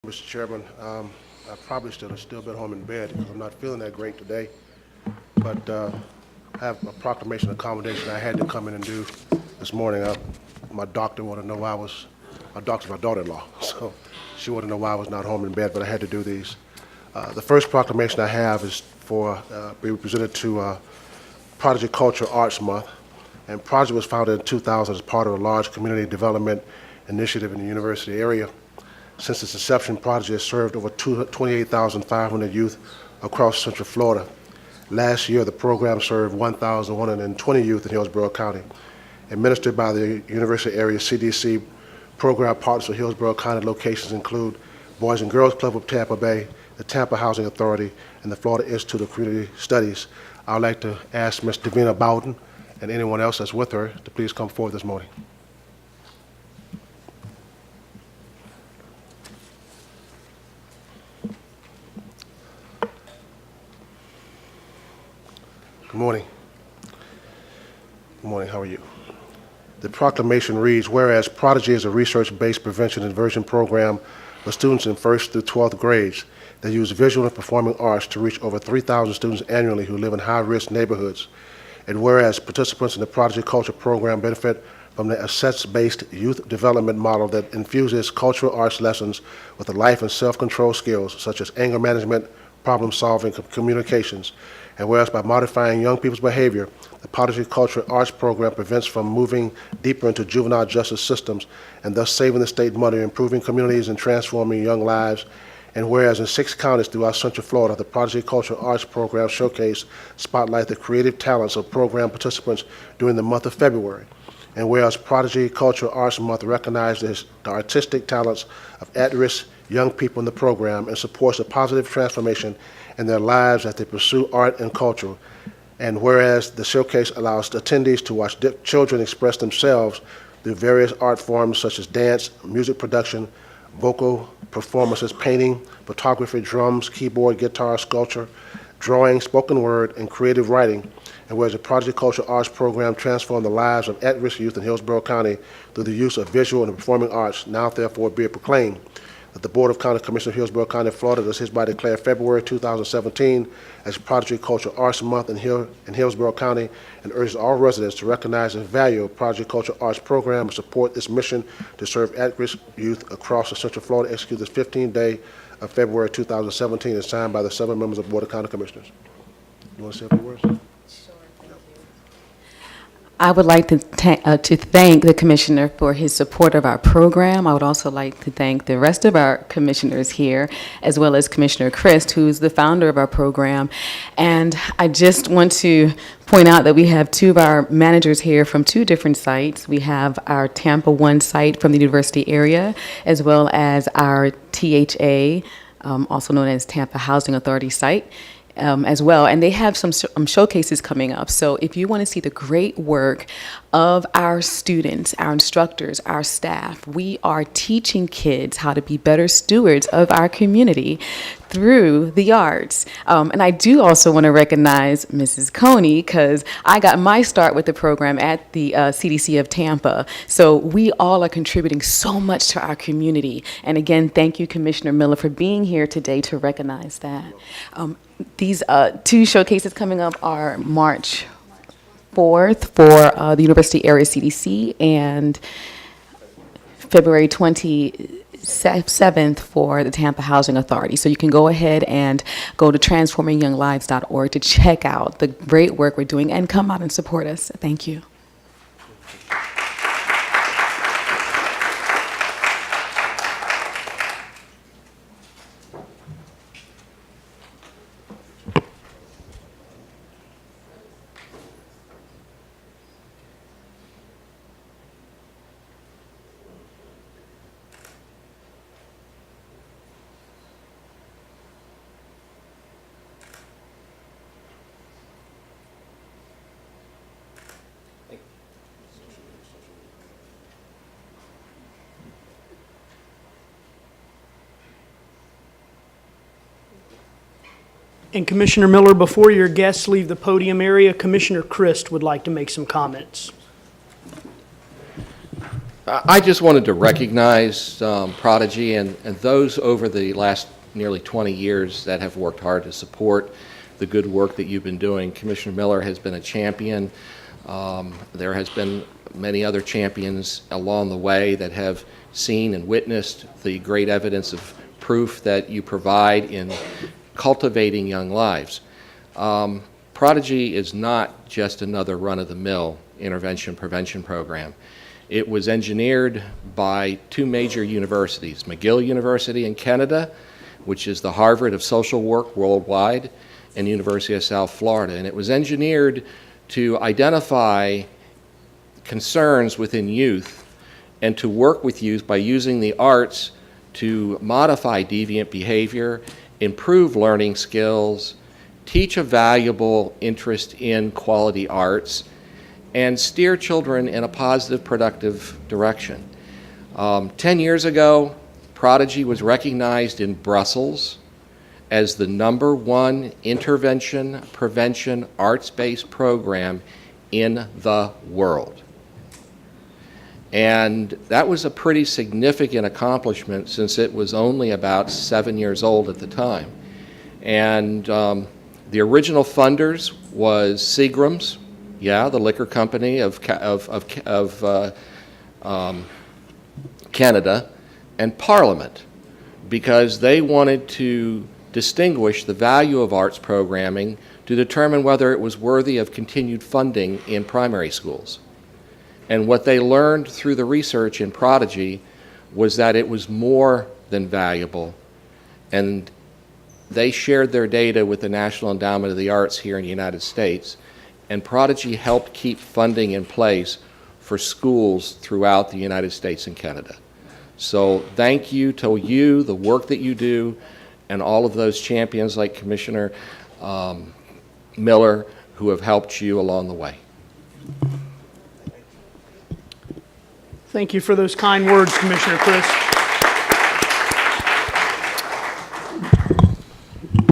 Mr. Chairman. I probably should have still been home in bed because I'm not feeling that great today. But I have a proclamation accommodation I had to come in and do this morning. My doctor wanted to know why my doctor's my daughter-in-law, so she wanted to know why I was not home in bed, but I had to do these. The first proclamation I have is for being presented to Prodigy Culture Arts Month. And Prodigy was founded in 2000 as part of a large community development initiative in the university area. Since its inception, Prodigy has served over 28,500 youth across Central Florida. Last year, the program served 1,120 youth in Hillsborough County. Administered by the university area CDC, program partners for Hillsborough County locations include Boys and Girls Club of Tampa Bay, the Tampa Housing Authority, and the Florida Institute of Community Studies. I would like to ask Ms. Davina Bowden and anyone else that's with her to please come forward this morning. Good morning. Good morning, how are you? The proclamation reads, whereas Prodigy is a research-based prevention and diversion program for students in 1st through 12th grades that use visual and performing arts to reach over 3,000 students annually who live in high-risk neighborhoods. And whereas participants in the Prodigy Culture program benefit from the assets-based youth development model that infuses cultural arts lessons with the life and self-control skills such as anger management, problem-solving, communications. And whereas by modifying young people's behavior, the Prodigy Culture Arts program prevents from moving deeper into juvenile justice systems and thus saving the state money, improving communities, and transforming young lives. And whereas in 6 counties throughout Central Florida, the Prodigy Culture Arts program showcase spotlight the creative talents of program participants during the month of February. And whereas Prodigy Culture Arts Month recognizes the artistic talents of at-risk young people in the program and supports a positive transformation in their lives as they pursue art and culture. And whereas the showcase allows attendees to watch children express themselves through various art forms such as dance, music production, vocal performances, painting, photography, drums, keyboard, guitar, sculpture, drawing, spoken word, and creative writing. And whereas the Prodigy Culture Arts program transformed the lives of at-risk youth in Hillsborough County through the use of visual and performing arts, now therefore be it proclaimed that the Board of County Commissioners of Hillsborough County, Florida, does hereby declare February 2017 as Prodigy Culture Arts Month in Hillsborough County, and urges all residents to recognize the value of Prodigy Culture Arts program and support this mission to serve at-risk youth across the Central Florida. Execute this 15th day of February 2017 and signed by the 7 members of the Board of County Commissioners. You want to say a few words? I would like to thank the commissioner for his support of our program. I would also like to thank the rest of our commissioners here, as well as Commissioner Christ, who's the founder of our program. And I just want to point out that we have 2 of our managers here from 2 different sites. We have our Tampa 1 site from the university area, as well as our THA, also known as Tampa Housing Authority site. As well, and they have some showcases coming up. So if you want to see the great work of our students, our instructors, our staff, we are teaching kids how to be better stewards of our community through the arts. And I do also want to recognize Mrs. Coney, because I got my start with the program at the CDC of Tampa. So we all are contributing so much to our community. And again, thank you, Commissioner Miller, for being here today to recognize that. These 2 showcases coming up are March 4th for the University Area CDC and February 27th for the Tampa Housing Authority. So you can go ahead and go to transformingyounglives.org to check out the great work we're doing and come out and support us. Thank you. And Commissioner Miller, before your guests leave the podium area, Commissioner Christ would like to make some comments. I just wanted to recognize Prodigy and those over the last nearly 20 years that have worked hard to support the good work that you've been doing. Commissioner Miller has been a champion. There has been many other champions along the way that have seen and witnessed the great evidence of proof that you provide in cultivating young lives. Prodigy is not just another run-of-the-mill intervention prevention program. It was engineered by two major universities, McGill University in Canada, which is the Harvard of social work worldwide, and University of South Florida. And it was engineered to identify concerns within youth and to work with youth by using the arts to modify deviant behavior, improve learning skills, teach a valuable interest in quality arts, and steer children in a positive, productive direction. 10 years ago, Prodigy was recognized in Brussels as the #1 intervention prevention arts-based program in the world. And that was a pretty significant accomplishment since it was only about 7 years old at the time. And the original funders was Seagram's, the liquor company of Canada, and Parliament, because they wanted to distinguish the value of arts programming to determine whether it was worthy of continued funding in primary schools. And what they learned through the research in Prodigy was that it was more than valuable, and they shared their data with the National Endowment of the Arts here in the United States, and Prodigy helped keep funding in place for schools throughout the United States and Canada. So thank you to you, the work that you do, and all of those champions like Commissioner Miller who have helped you along the way. Thank you for those kind words, Commissioner Chris.